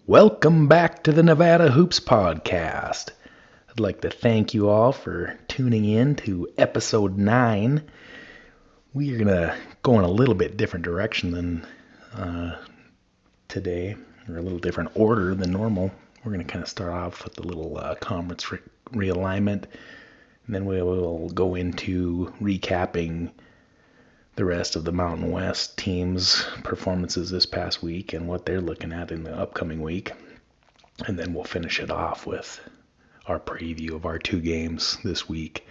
Welcome back to the Nevada Hoops Podcast. I'd like to thank you all for tuning in to episode 9. We are going to go in a little bit different direction than today, or a little different order than normal. We're going to kind of start off with a little conference realignment, and then we will go into recapping the rest of the Mountain West team's performances this past week and what they're looking at in the upcoming week. And then we'll finish it off with our preview of our 2 games this week.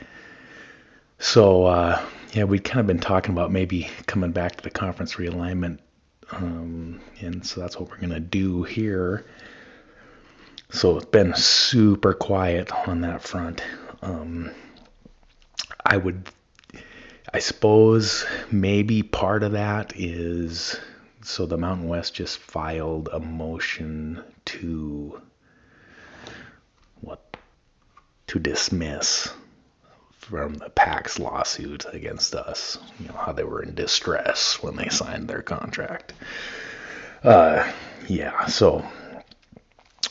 So, we've kind of been talking about maybe coming back to the conference realignment. And so that's what we're going to do here. So it's been super quiet on that front. I suppose maybe part of that is, so the Mountain West just filed a motion to dismiss from the PAC's lawsuit against us. You know, how they were in distress when they signed their contract. So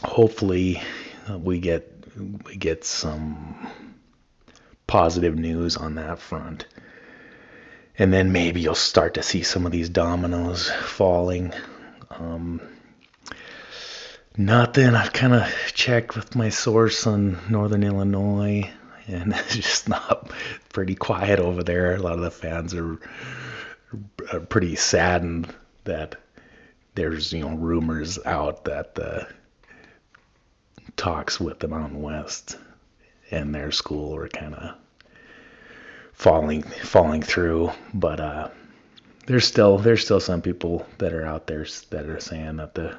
hopefully we get some positive news on that front. And then maybe you'll start to see some of these dominoes falling. Nothing. I've kind of checked with my source on Northern Illinois, and it's just not pretty quiet over there. A lot of the fans are pretty saddened that there's, rumors out that the talks with the Mountain West and their school are kind of falling through, but there's still some people that are out there that are saying that the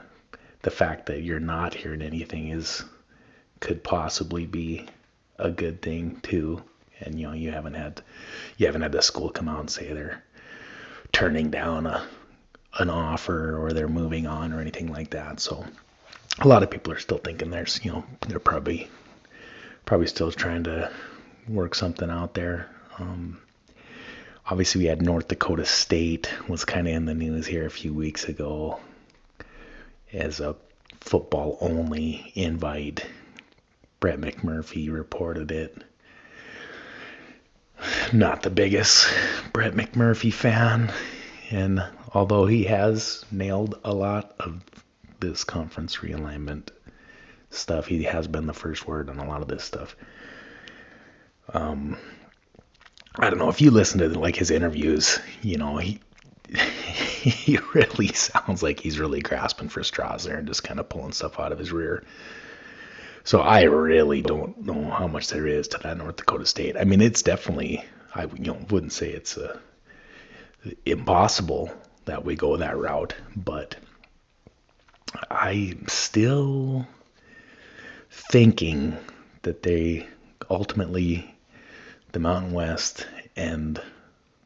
fact that you're not hearing anything could possibly be a good thing too. And you haven't had the school come out and say they're turning down an offer or they're moving on or anything like that. So a lot of people are still thinking they're probably still trying to work something out there. Obviously we had North Dakota State was kind of in the news here a few weeks ago as a football only invite. Brett McMurphy reported it. Not the biggest Brett McMurphy fan, and although he has nailed a lot of this conference realignment stuff, he has been the first word on a lot of this stuff. I don't know if you listen to his interviews, he really sounds like he's really grasping for straws there and just kind of pulling stuff out of his rear. So I really don't know how much there is to that North Dakota State. I mean, it's definitely, I wouldn't say it's impossible that we go that route, but I'm still thinking that they ultimately, the Mountain West and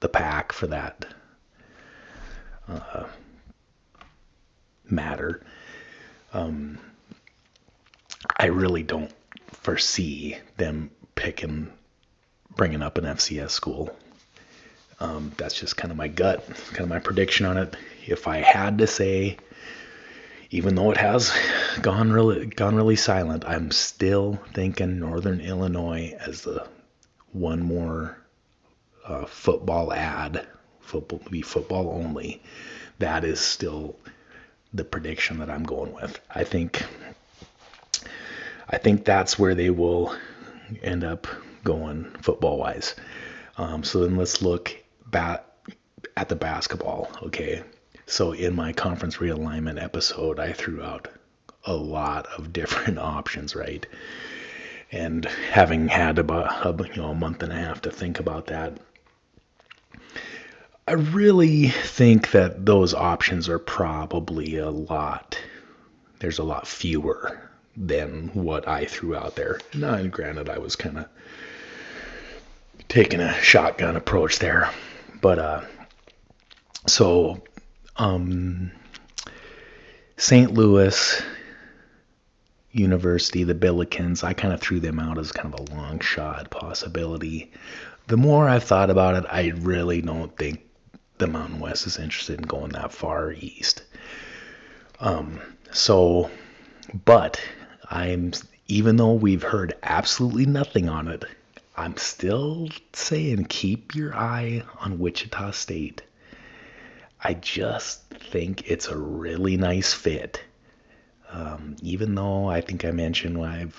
the PAC for that matter, I really don't foresee them bringing up an FCS school. That's just kind of my gut, kind of my prediction on it. If I had to say, even though it has gone really silent, I'm still thinking Northern Illinois as the one more football ad, football only. That is still the prediction that I'm going with. I think that's where they will end up going football wise. So then let's look back at the basketball. Okay. So in my conference realignment episode, I threw out a lot of different options, right? And having had about a month and a half to think about that, I really think that those options are probably there's a lot fewer than what I threw out there. Now, granted, I was kind of taking a shotgun approach there, but St. Louis University, the Billikens, I kind of threw them out as kind of a long shot possibility. The more I've thought about it, I really don't think the Mountain West is interested in going that far east. So But even though we've heard absolutely nothing on it, I'm still saying keep your eye on Wichita State. I just think it's a really nice fit. Even though I think I mentioned when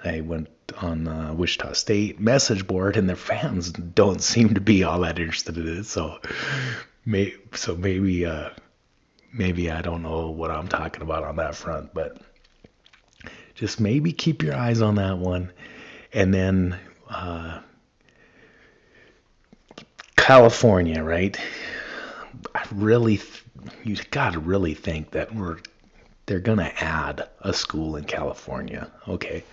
I went on Wichita State message board and their fans don't seem to be all that interested in it. So maybe I don't know what I'm talking about on that front, but just maybe keep your eyes on that one. And then California, right? You got to really think that they're gonna add a school in California. Okay,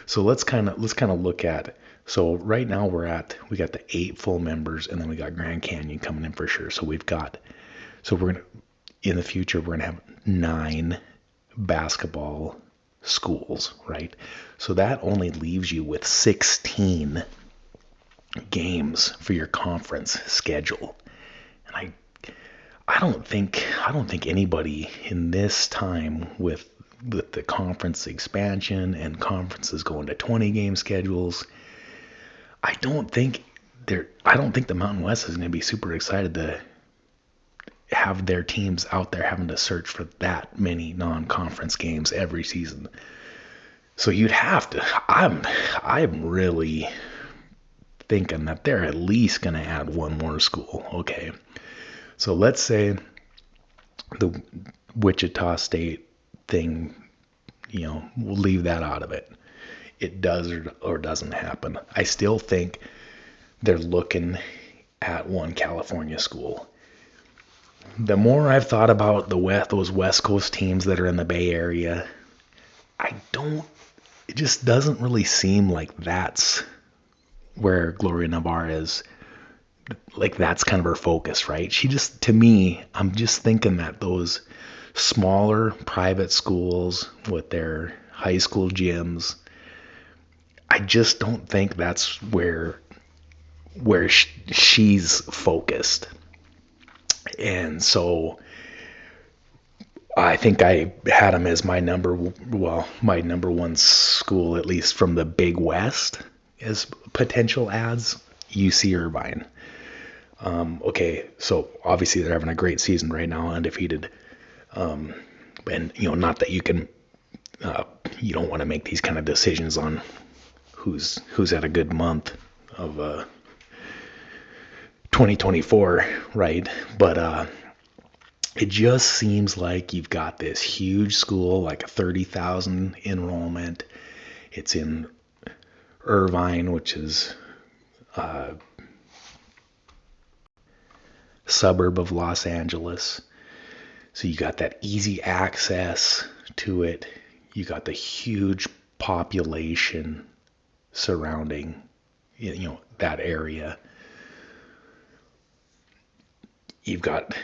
so let's kind of look at. So right now we got the 8 full members, and then we got Grand Canyon coming in for sure. So we're gonna in the future we're gonna have 9 basketball schools, right? So that only leaves you with 16 games for your conference schedule. And I don't think anybody in this time with the conference expansion and conferences going to 20 game schedules, I don't think the Mountain West is going to be super excited to have their teams out there having to search for that many non-conference games every season. So you'd have to. I'm really thinking that they're at least going to add one more school. Okay, so let's say the Wichita State thing, we'll leave that out of it. It does or doesn't happen. I still think they're looking at one California school. The more I've thought about those West Coast teams that are in the Bay Area, it just doesn't really seem like that's where Gloria Navarre is. Like that's kind of her focus, right? To me, I'm just thinking that those smaller private schools with their high school gyms, I just don't think that's where she's focused. And so I think I had them as my number one school, at least from the Big West, as potential ads, UC Irvine. Okay, so obviously they're having a great season right now, undefeated. And not that you don't want to make these kind of decisions on who's had a good month of 2024, right? But it just seems like you've got this huge school, like a 30,000 enrollment. It's in Irvine, which is a suburb of Los Angeles. So you got that easy access to it. You got the huge population surrounding, that area. You got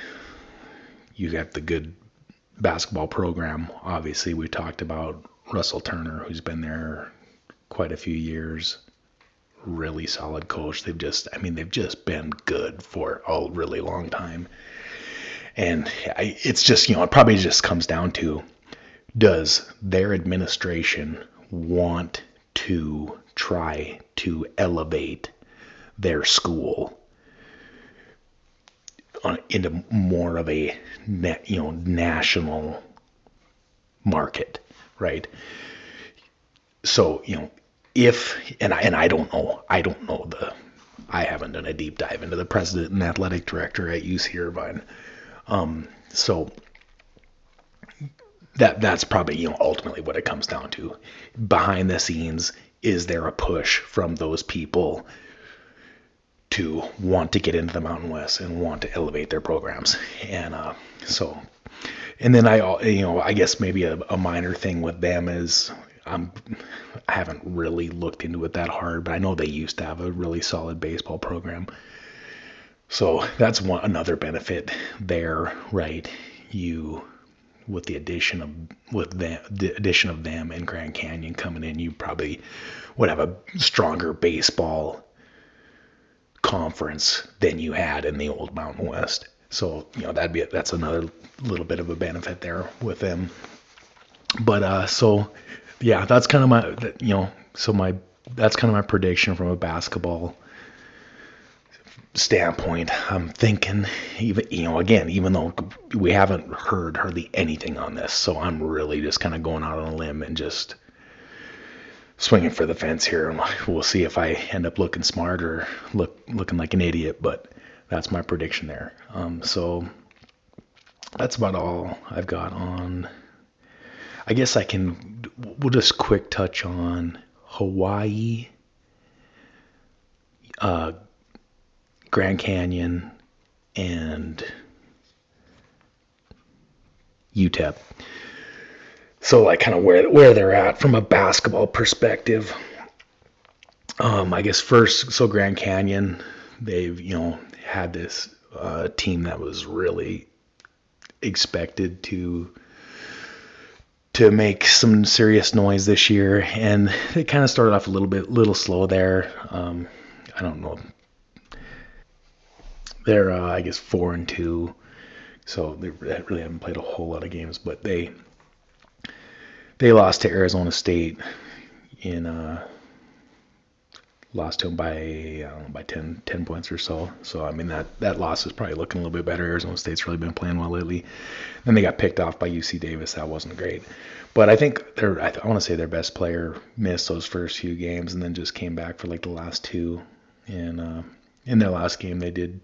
the good basketball program. Obviously, we talked about Russell Turner, who's been there quite a few years. Really solid coach. They've just been good for a really long time. And it's just, it probably just comes down to, does their administration want to try to elevate their school into more of a national market, right? So I don't know I haven't done a deep dive into the president and athletic director at UC Irvine, so that's probably ultimately what it comes down to. Behind the scenes, is there a push from those people to want to get into the Mountain West and want to elevate their programs? And then I guess maybe a minor thing with them is I haven't really looked into it that hard, but I know they used to have a really solid baseball program. So that's another benefit there, right? With the addition of them and Grand Canyon coming in, you probably would have a stronger baseball conference than you had in the old Mountain West. So that's another little bit of a benefit there with them. But so yeah, that's kind of my so my that's kind of my prediction from a basketball standpoint. I'm thinking, even again, even though we haven't heard hardly anything on this, so I'm really just kind of going out on a limb and just swinging for the fence here. And we'll see if I end up looking smart or looking like an idiot, but that's my prediction there. So that's about all I've got on. I guess we'll just quick touch on Hawaii, uh, Grand Canyon, and UTEP. So like kind of where they're at from a basketball perspective. I guess first, so Grand Canyon, they've had this team that was really expected to make some serious noise this year, and they kind of started off a little slow there. I don't know. They're I guess 4-2, so they really haven't played a whole lot of games, but they lost to Arizona State in lost to them by by 10 points or so. So I mean that loss is probably looking a little bit better. Arizona State's really been playing well lately. Then they got picked off by UC Davis. That wasn't great. But I think I want to say their best player missed those first few games and then just came back for like the last two. And in their last game they did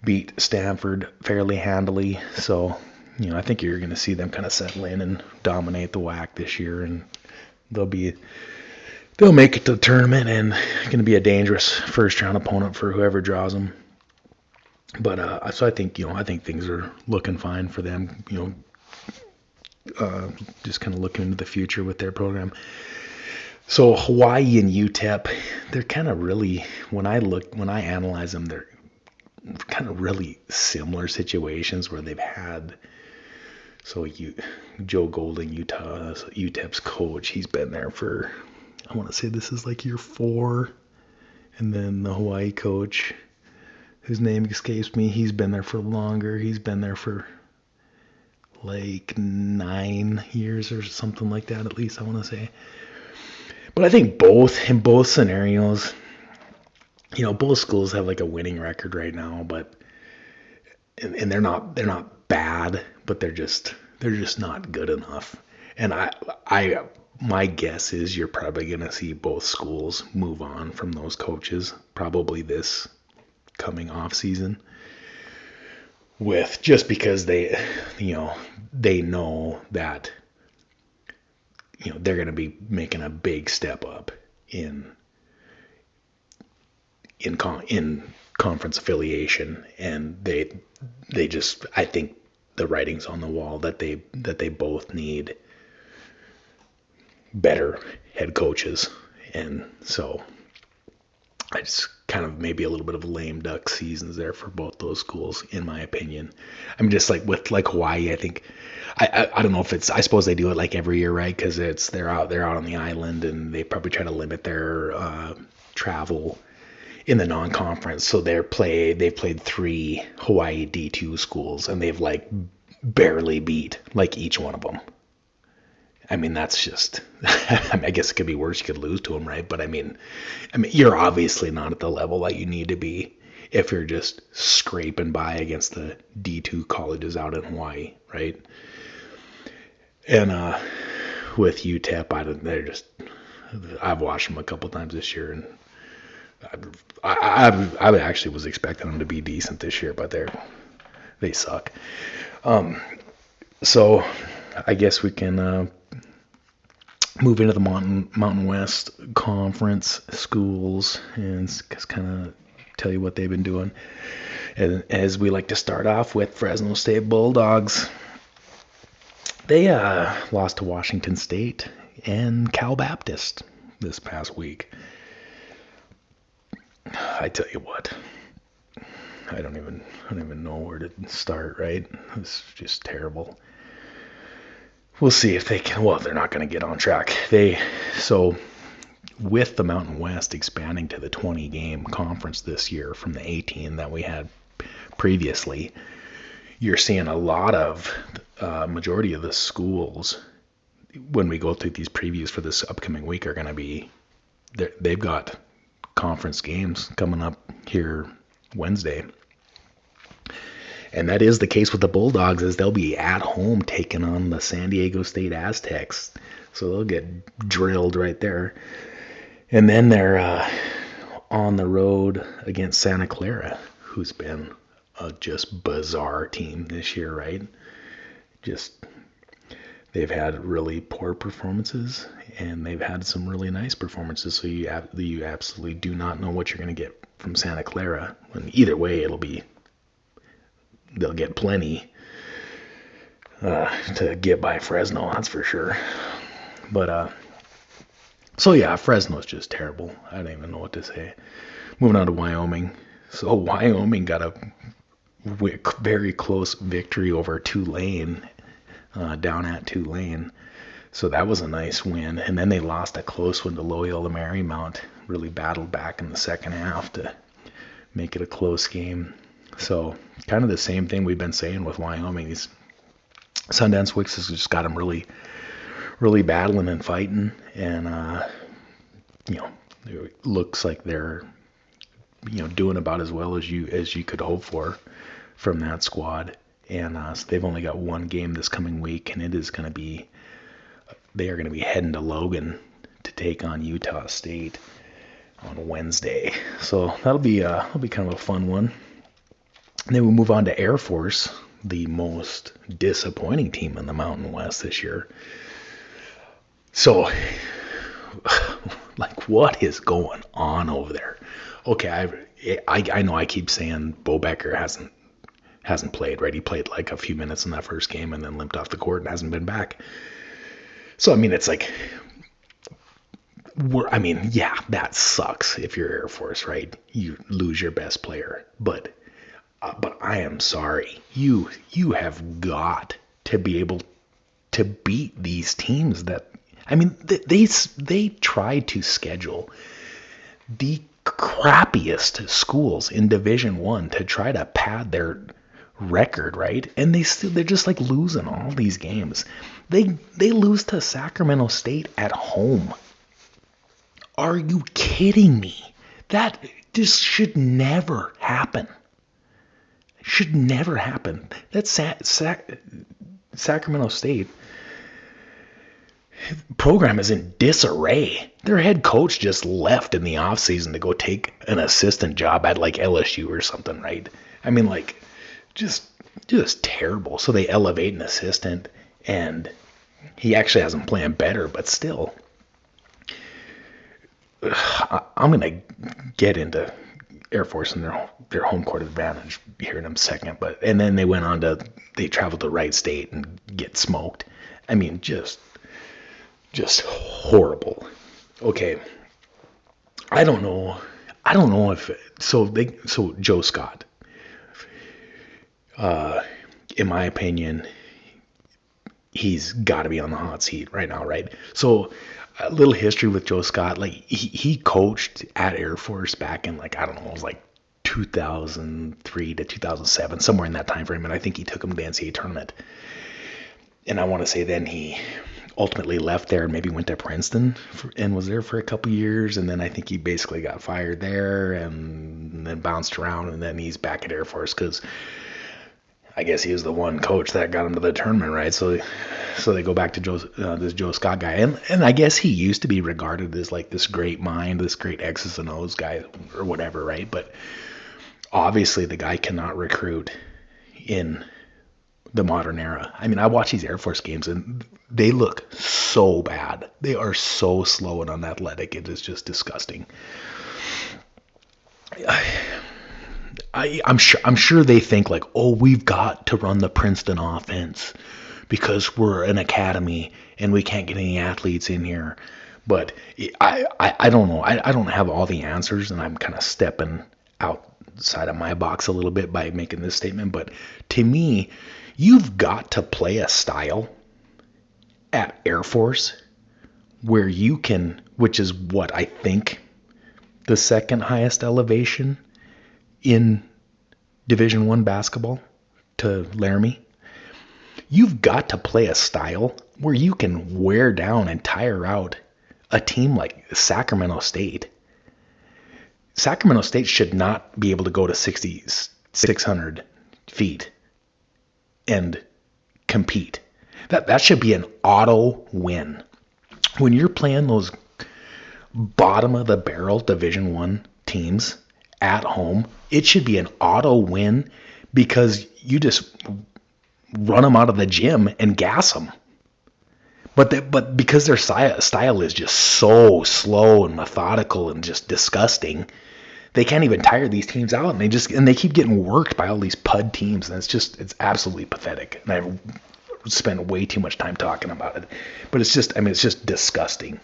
beat Stanford fairly handily. So I think you're going to see them kind of settle in and dominate the WAC this year, and they'll make it to the tournament and going to be a dangerous first round opponent for whoever draws them. But so I think things are looking fine for them. Just kind of looking into the future with their program. So Hawaii and UTEP, they're kind of really, when I analyze them, they're kind of really similar situations where they've had. So Joe Golding, UTEP's coach, he's been there for, I want to say this is like year 4. And then the Hawaii coach, whose name escapes me, he's been there for longer. He's been there for like 9 years or something like that, at least I want to say. But I think in both scenarios, both schools have like a winning record right now, but and they're not bad, but they're just not good enough. And my guess is you're probably going to see both schools move on from those coaches probably this coming off season, with just because they know that they're going to be making a big step up in conference affiliation, and they just, I think the writing's on the wall that they both need better head coaches. And so I just kind of maybe a little bit of lame duck seasons there for both those schools, in my opinion. I mean, just like with like Hawaii, I think I don't know if I suppose they do it like every year, right? Because they're out on the island, and they probably try to limit their travel in the non-conference. So they've played 3 Hawaii D2 schools, and they've like barely beat like each one of them. I mean, that's just, I guess it could be worse. You could lose to them, right? But I mean, you're obviously not at the level that you need to be if you're just scraping by against the D2 colleges out in Hawaii, right? And with UTEP, I've watched them a couple times this year, and I actually was expecting them to be decent this year, but they suck. So I guess we can move into the Mountain West Conference schools and just kind of tell you what they've been doing. And as we like to start off with, Fresno State Bulldogs. They lost to Washington State and Cal Baptist this past week. I tell you what, I don't even know where to start, right? It's just terrible. We'll see if they can. Well, they're not going to get on track. So with the Mountain West expanding to the 20-game conference this year from the 18 that we had previously, you're seeing a lot of majority of the schools when we go through these previews for this upcoming week are going to be, they've got conference games coming up here Wednesday. And that is the case with the Bulldogs, as they'll be at home taking on the San Diego State Aztecs. So they'll get drilled right there. And then they're on the road against Santa Clara, who's been a just bizarre team this year, right? Just, they've had really poor performances, and they've had some really nice performances. So you absolutely do not know what you're going to get from Santa Clara. And either way, they'll get plenty to get by Fresno, that's for sure. But so yeah, Fresno's just terrible. I don't even know what to say. Moving on to Wyoming. So Wyoming got a very close victory over Tulane, down at Tulane. So that was a nice win. And then they lost a close one to Loyola Marymount. Really battled back in the second half to make it a close game. So kind of the same thing we've been saying with Wyoming. These Sundance Wicks has just got them really, really battling and fighting. And, it looks like they're, doing about as well as you could hope for from that squad. And so they've only got one game this coming week, and they are going to be heading to Logan to take on Utah State on Wednesday. So that'll be kind of a fun one. And then we move on to Air Force, the most disappointing team in the Mountain West this year. So, like, what is going on over there? Okay, I know I keep saying Bo Becker hasn't played, right? He played like a few minutes in that first game and then limped off the court and hasn't been back. So, I mean, it's like, yeah, that sucks if you're Air Force, right? You lose your best player, but I am sorry. You have got to be able to beat these teams that, they tried to schedule the crappiest schools in Division I to try to pad their record, right? And they're just like losing all these games. They lose to Sacramento State at home. Are you kidding me? That just should never happen. Should never happen. That's Sacramento State program is in disarray. Their head coach just left in the offseason to go take an assistant job at like LSU or something, right? Just terrible. So they elevate an assistant, and he actually hasn't playing better, but still. I'm going to get into Air Force and their home court advantage here in a second, and then they traveled to Wright State and get smoked. Just horrible. Okay, I don't know if so Joe Scott, in my opinion, he's got to be on the hot seat right now, right? So a little history with Joe Scott. Like he coached at Air Force back in it was like 2003 to 2007, somewhere in that time frame, and I think he took him to the NCAA tournament. And I want to say then he ultimately left there and maybe went to Princeton and was there for a couple years, and then I think he basically got fired there and then bounced around, and then he's back at Air Force because I guess he was the one coach that got him to the tournament, right? So they go back to this Joe Scott guy, and I guess he used to be regarded as like this great mind, this great X's and O's guy or whatever, right? But obviously the guy cannot recruit in the modern era. I watch these Air Force games and they look so bad. They are so slow and unathletic. It is just disgusting. I'm sure they think like, oh, we've got to run the Princeton offense because we're an academy and we can't get any athletes in here. But I don't know. I don't have all the answers, and I'm kind of stepping outside of my box a little bit by making this statement. But to me, you've got to play a style at Air Force where you can, which is what I think the second highest elevation in Division I basketball to Laramie. You've got to play a style where you can wear down and tire out a team like Sacramento State. Sacramento State should not be able to go to 6,600 feet and compete. That should be an auto win. When you're playing those bottom of the barrel Division I teams at home, it should be an auto win because you just run them out of the gym and gas them. But because their style is just so slow and methodical and just disgusting, they can't even tire these teams out, and they keep getting worked by all these PUD teams, and it's absolutely pathetic. And I've spent way too much time talking about it, but it's just disgusting.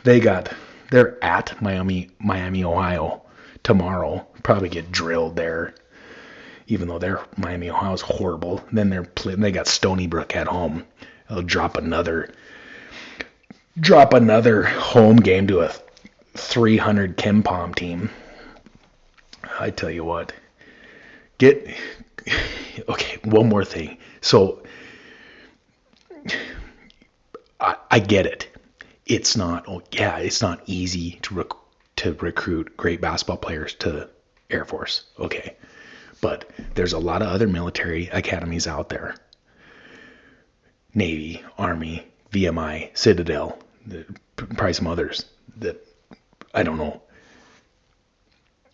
They're at Miami, Ohio tomorrow. Probably get drilled there, even though Miami, Ohio is horrible. Then they got Stony Brook at home. They'll drop another home game to a 300 KenPom team. I tell you what. Okay, one more thing. So I get it. It's not easy to recruit great basketball players to Air Force. Okay. But there's a lot of other military academies out there. Navy, Army, VMI, Citadel, probably some others that I don't know.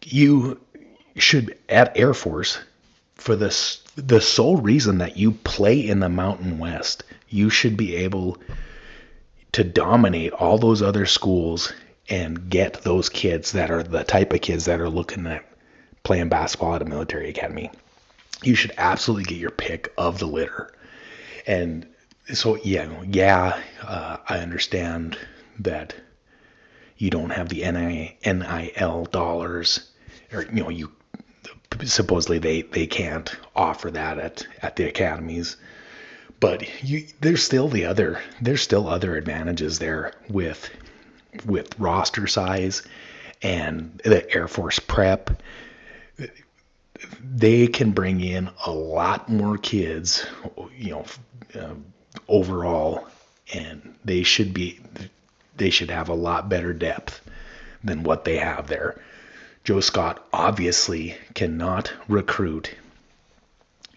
You should, at Air Force, for the sole reason that you play in the Mountain West, you should be able to dominate all those other schools and get those kids that are the type of kids that are looking at playing basketball at a military academy. You should absolutely get your pick of the litter. And so, I understand that you don't have the NIL dollars, or you supposedly they can't offer that at the academies. But there's still other advantages there with roster size and the Air Force prep. They can bring in a lot more kids, overall, and they should have a lot better depth than what they have there. Joe Scott obviously cannot recruit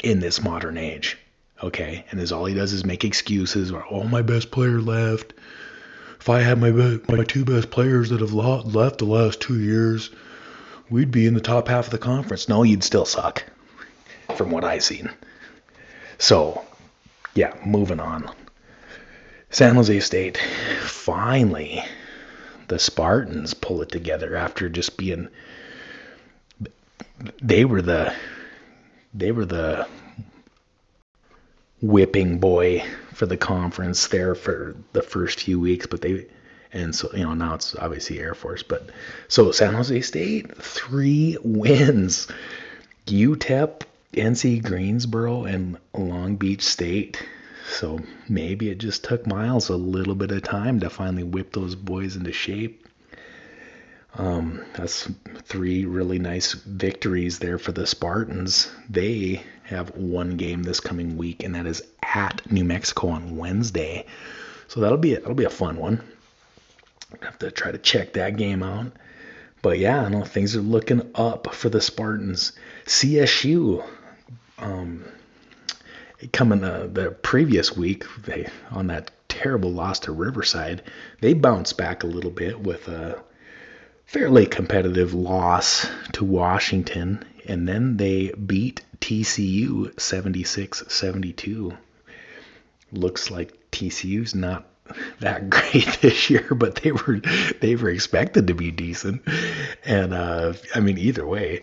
in this modern age, okay? And all he does is make excuses, or, oh, my best player left. If I had my two best players that have left the last 2 years, we'd be in the top half of the conference. No, you'd still suck, from what I've seen. So, yeah, moving on. San Jose State, finally, the Spartans pull it together after just being. They were the whipping boy for the conference there for the first few weeks, now it's obviously Air Force. But so San Jose State, 3 wins. UTEP, NC Greensboro, and Long Beach State. So maybe it just took Miles a little bit of time to finally whip those boys into shape. That's 3 really nice victories there for the Spartans. They have one game this coming week, and that is at New Mexico on Wednesday. So that'll be a fun one. I have to try to check that game out. But yeah, I know things are looking up for the Spartans. CSU, coming the previous week, on that terrible loss to Riverside, they bounced back a little bit with a fairly competitive loss to Washington, and then they beat TCU 76-72. Looks like TCU's not that great this year, but they were expected to be decent. And either way,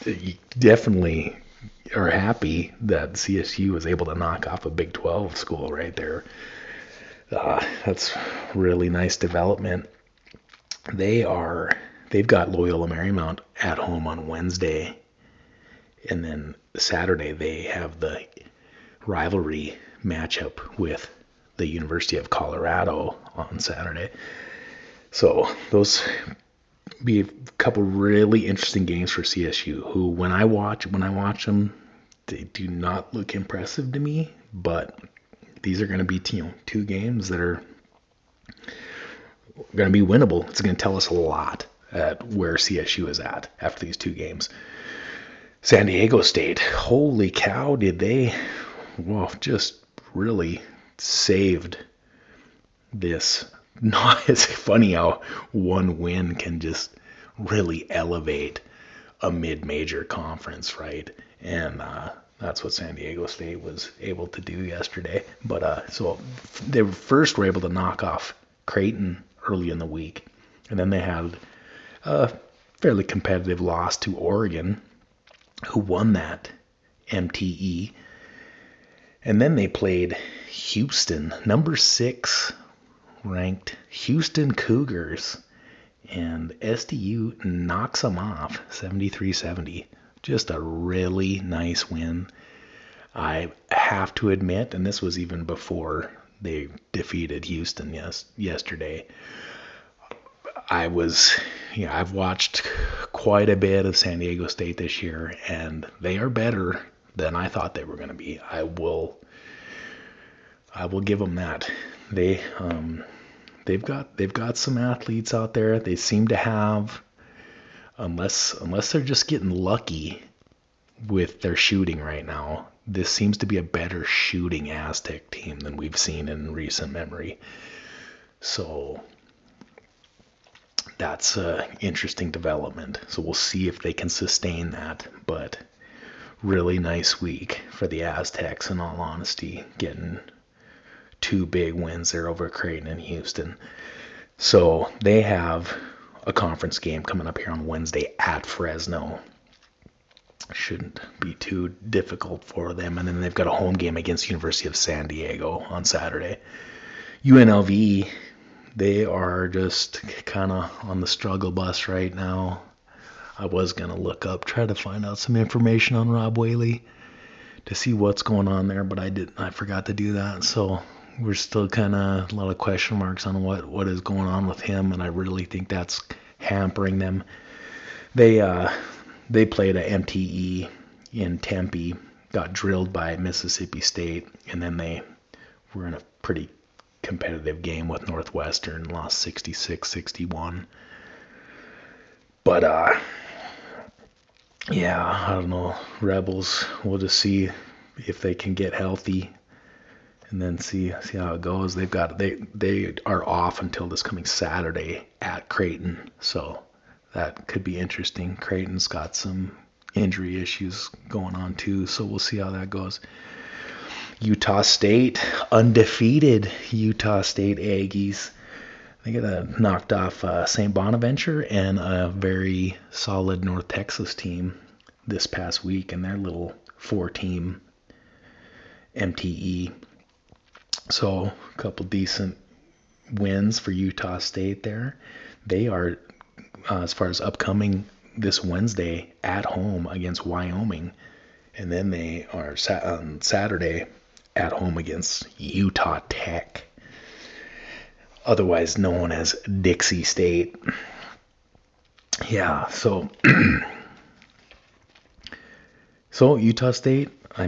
you definitely are happy that CSU was able to knock off a Big 12 school right there. That's really nice development. They've got Loyola Marymount at home on Wednesday, and then Saturday they have the rivalry matchup with the University of Colorado on Saturday. So those be a couple really interesting games for CSU, who when I watch them they do not look impressive to me, but these are going to be 2 games that are going to be winnable. It's going to tell us a lot at where CSU is at after these 2 games. San Diego State, holy cow, did they just really saved this. Not It's funny how one win can just really elevate a mid-major conference, right? And that's what San Diego State was able to do yesterday. But so they first were able to knock off Creighton early in the week, and then they had a fairly competitive loss to Oregon, who won that MTE. And then they played Houston, number 6 ranked Houston Cougars, and SDU knocks them off 73-70. Just a really nice win. I have to admit, and this was even before they defeated Houston yesterday, I've watched quite a bit of San Diego State this year, and they are better than I thought they were going to be. I will give them that. They've got some athletes out there. They seem to have, unless they're just getting lucky with their shooting right now, this seems to be a better shooting Aztec team than we've seen in recent memory. So that's an interesting development. So we'll see if they can sustain that. But really nice week for the Aztecs, in all honesty, getting 2 big wins there over Creighton and Houston. So they have a conference game coming up here on Wednesday at Fresno. Shouldn't be too difficult for them. And then they've got a home game against University of San Diego on Saturday. UNLV, they are just kind of on the struggle bus right now. I was going to try to find out some information on Rob Whaley to see what's going on there, but I forgot to do that. So we're still kind of a lot of question marks on what is going on with him, and I really think that's hampering them. They played a MTE in Tempe, got drilled by Mississippi State, and then they were in a pretty competitive game with Northwestern, lost 66-61. But I don't know. Rebels, we'll just see if they can get healthy, and then see how it goes. They are off until this coming Saturday at Creighton, so that could be interesting. Creighton's got some injury issues going on too, so we'll see how that goes. Utah State, undefeated Utah State Aggies. They got knocked off St. Bonaventure and a very solid North Texas team this past week in their little 4-team MTE. So a couple decent wins for Utah State there. They are, as far as upcoming this Wednesday, at home against Wyoming. And then they are on Saturday at home against Utah Tech, otherwise known as Dixie State. Yeah, so Utah State, I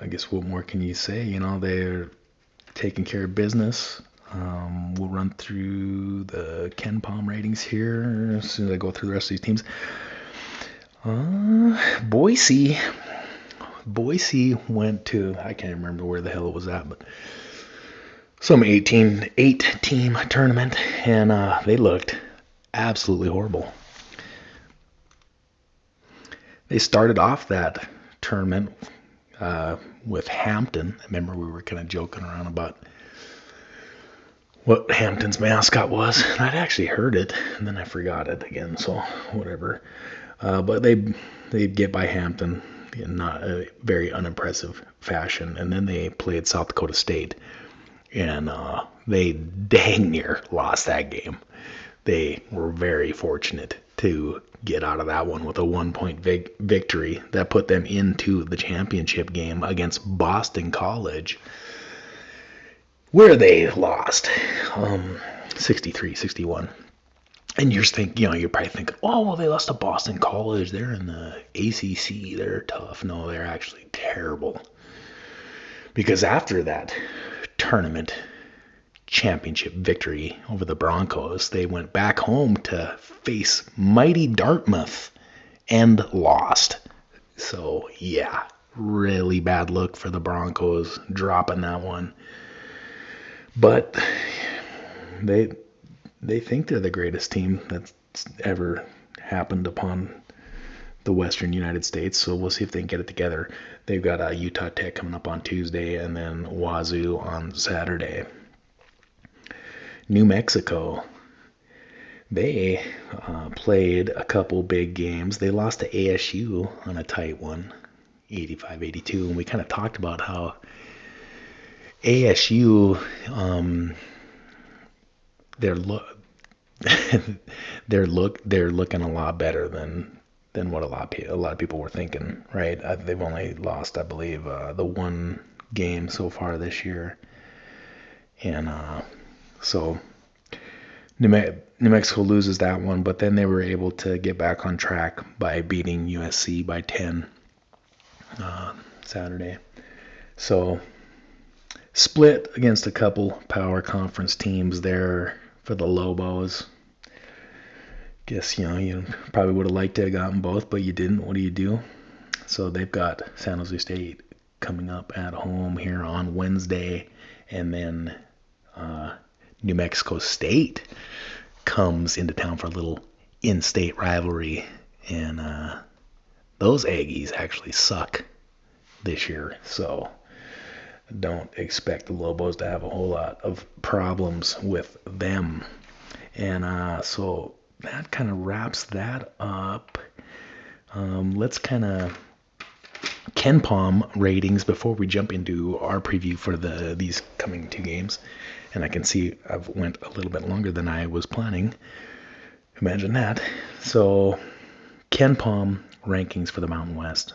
guess what more can you say? They're taking care of business. We'll run through the Ken Palm ratings here as soon as I go through the rest of these teams. Boise went to, I can't remember where the hell it was at, but some 8-team tournament, and they looked absolutely horrible. They started off that tournament with Hampton. I remember we were kind of joking around about what Hampton's mascot was, and I'd actually heard it, and then I forgot it again, so whatever. But they'd get by Hampton in not a very unimpressive fashion, and then they played South Dakota State, and they dang near lost that game. They were very fortunate to get out of that one with a 1-point victory that put them into the championship game against Boston College, where they lost 63-61. And you're probably thinking, oh, well, they lost to Boston College. They're in the ACC. They're tough. No, they're actually terrible. Because after that tournament championship victory over the Broncos, they went back home to face mighty Dartmouth and lost. So, yeah, really bad look for the Broncos dropping that one. But they think they're the greatest team that's ever happened upon the Western United States. So we'll see if they can get it together. They've got Utah Tech coming up on Tuesday and then Wazoo on Saturday. New Mexico, they played a couple big games. They lost to ASU on a tight one, 85-82. And we kind of talked about how ASU, they're looking a lot better than what a lot of people were thinking, right? They've only lost, I believe, the one game so far this year, and so New Mexico loses that one, but then they were able to get back on track by beating USC by 10 Saturday. So split against a couple power conference teams there for the Lobos. Guess, you probably would have liked to have gotten both, but you didn't. What do you do? So they've got San Jose State coming up at home here on Wednesday, and then New Mexico State comes into town for a little in-state rivalry, and those Aggies actually suck this year, so don't expect the Lobos to have a whole lot of problems with them. And so that kind of wraps that up. Let's kind of KenPom ratings before we jump into our preview for these coming two games. And I can see I've went a little bit longer than I was planning. Imagine that. So KenPom rankings for the Mountain West.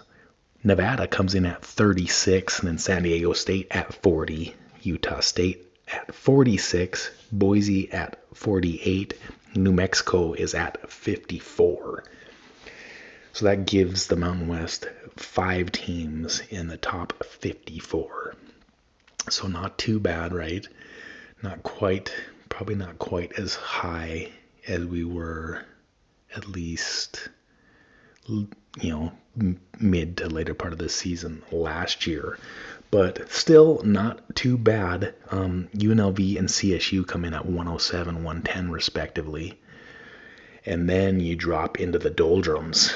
Nevada comes in at 36, and then San Diego State at 40, Utah State at 46, Boise at 48, New Mexico is at 54. So that gives the Mountain West 5 teams in the top 54. So not too bad, right? Probably not quite as high as we were, at least, mid to later part of the season last year. But still not too bad. UNLV and CSU come in at 107, 110 respectively. And then you drop into the doldrums.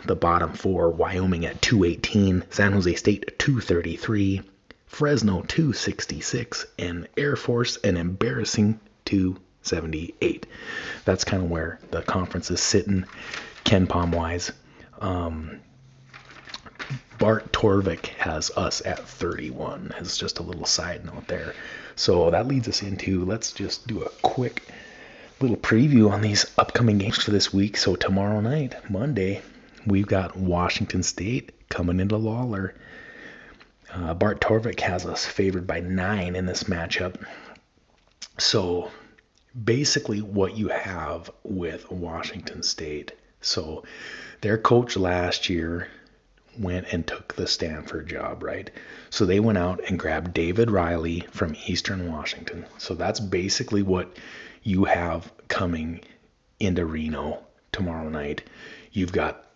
The bottom 4, Wyoming at 218, San Jose State at 233, Fresno 266, and Air Force an embarrassing 278. That's kind of where the conference is sitting, KenPom wise. Bart Torvik has us at 31 as just a little side note there. So that leads us into, let's just do a quick little preview on these upcoming games for this week. So tomorrow night, Monday, we've got Washington State coming into Lawler. Bart Torvik has us favored by 9 in this matchup. So basically what you have with Washington State, so their coach last year went and took the Stanford job, right? So they went out and grabbed David Riley from Eastern Washington. So that's basically what you have coming into Reno tomorrow night. You've got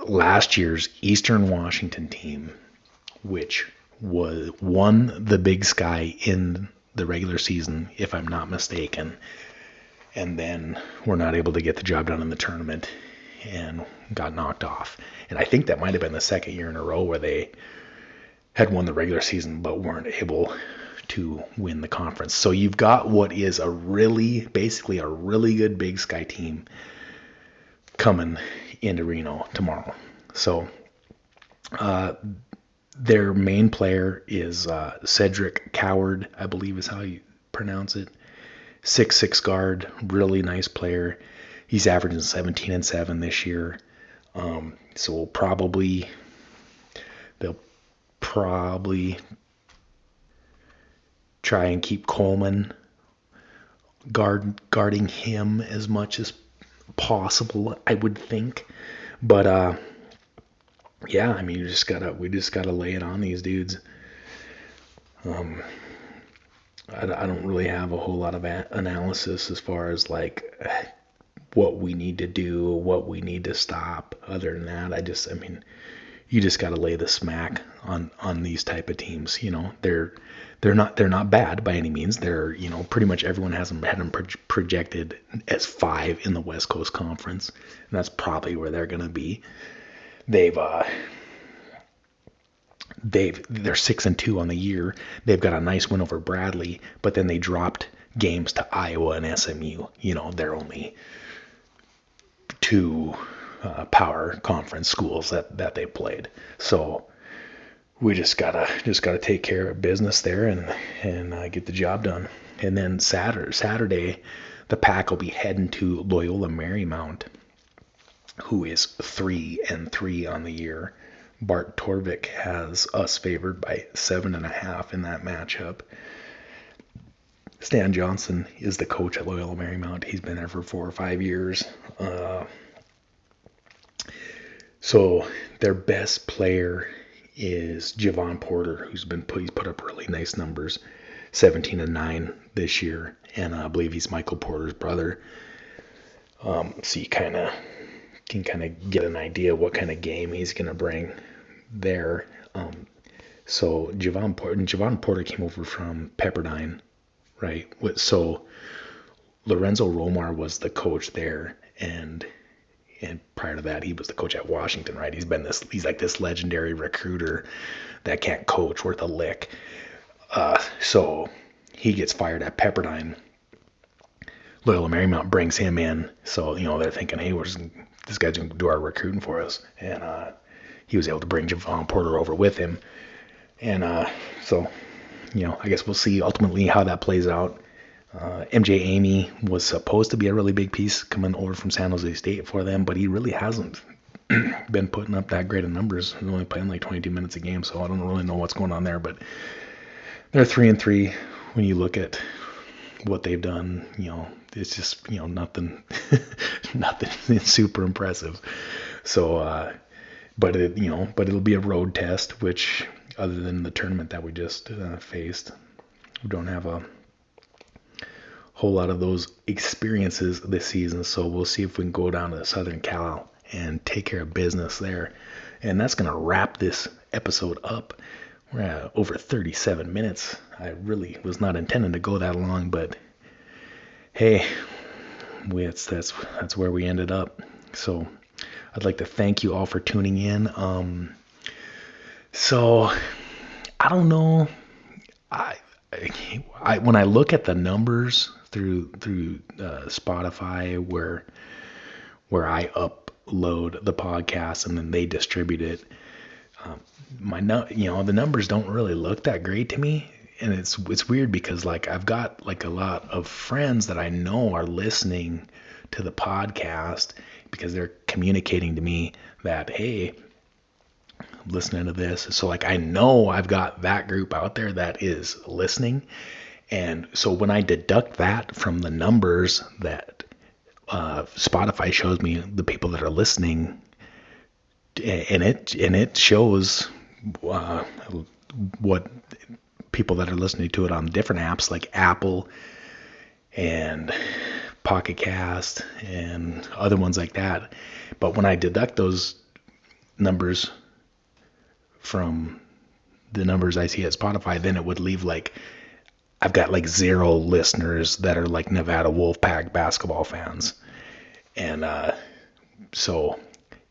last year's Eastern Washington team, which won the Big Sky in the regular season, if I'm not mistaken, and then were not able to get the job done in the tournament and got knocked off. And I think that might have been the second year in a row where they had won the regular season but weren't able to win the conference. So you've got what is basically a really good Big Sky team coming into Reno tomorrow. So their main player is Cedric Coward, I believe is how you pronounce it. 6'6" guard, really nice player. He's averaging 17 and 7 this year. So they'll probably try and keep Coleman guarding him as much as possible, I would think. But yeah, I mean, we just gotta lay it on these dudes. I don't really have a whole lot of analysis as far as like what we need to do, what we need to stop. Other than that, I mean, you just got to lay the smack on these type of teams. You know, they're not bad by any means. They're, you know, pretty much everyone has them had them projected as 5 in the West Coast Conference, and that's probably where they're gonna be. They're 6-2 on the year. They've got a nice win over Bradley, but then they dropped games to Iowa and SMU. You know, they're only 2 power conference schools that they played. So we just gotta take care of business there and get the job done. And then Saturday, the Pack will be heading to Loyola Marymount, who is 3-3 on the year. Bart Torvik has us favored by 7.5 in that matchup. Stan Johnson is the coach at Loyola Marymount. He's been there for 4 or 5 years. So their best player is Javon Porter, he's put up really nice numbers, 17-9 this year, and I believe he's Michael Porter's brother. So you can kind of get an idea what kind of game he's going to bring there. So Javon Porter came over from Pepperdine, right? So Lorenzo Romar was the coach there, and prior to that, he was the coach at Washington, right? He's like this legendary recruiter that can't coach worth a lick. So he gets fired at Pepperdine. Loyola Marymount brings him in. So, you know, they're thinking, hey, this guy's going to do our recruiting for us. And he was able to bring Javon Porter over with him. And so, you know, I guess we'll see ultimately how that plays out. MJ Amy was supposed to be a really big piece coming over from San Jose State for them, but he really hasn't been putting up that great of numbers. He's only playing like 22 minutes a game, so I don't really know what's going on there. But they're 3-3. When you look at what they've done, you know, it's just, you know, nothing super impressive. So, but it'll be a road test, which other than the tournament that we just faced, we don't have a whole lot of those experiences this season. So we'll see if we can go down to Southern Cal and take care of business there. And that's going to wrap this episode up. We're at over 37 minutes. I really was not intending to go that long, but hey, that's where we ended up. So I'd like to thank you all for tuning in. So I don't know. I when I look at the numbers through Spotify where I upload the podcast and then they distribute it, the numbers don't really look that great to me. And it's weird because like I've got like a lot of friends that I know are listening to the podcast because they're communicating to me that, hey, I'm listening to this. So like I know I've got that group out there that is listening. And so when I deduct that from the numbers that Spotify shows me, the people that are listening, and it shows what people that are listening to it on different apps like Apple and Pocket Cast and other ones like that. But when I deduct those numbers from the numbers I see at Spotify, then it would leave like I've got like 0 listeners that are like Nevada Wolfpack basketball fans. And so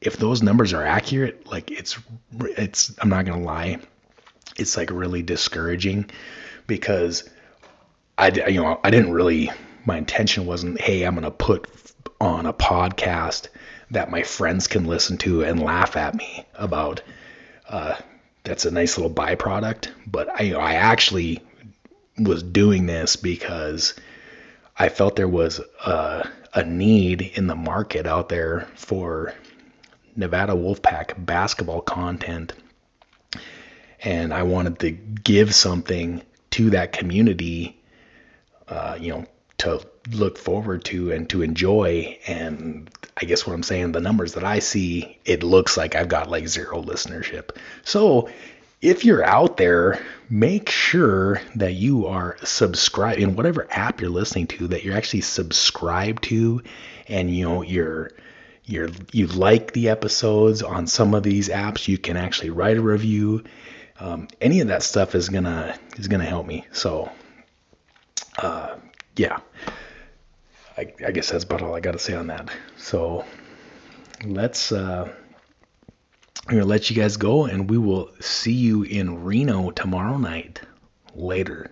if those numbers are accurate, like it's I'm not gonna lie, it's like really discouraging because I didn't really, my intention wasn't, hey, I'm gonna put on a podcast that my friends can listen to and laugh at me about. That's a nice little byproduct, but I actually was doing this because I felt there was a need in the market out there for Nevada Wolfpack basketball content, and I wanted to give something to that community, to to look forward to and to enjoy. And I guess what I'm saying, the numbers that I see, it looks like I've got like 0 listenership. So if you're out there, make sure that you are subscribed in whatever app you're listening to, that you're actually subscribed to, and you like the episodes on some of these apps. You can actually write a review. Any of that stuff is gonna help me. So yeah, I guess that's about all I got to say on that. So I'm gonna let you guys go, and we will see you in Reno tomorrow night. Later.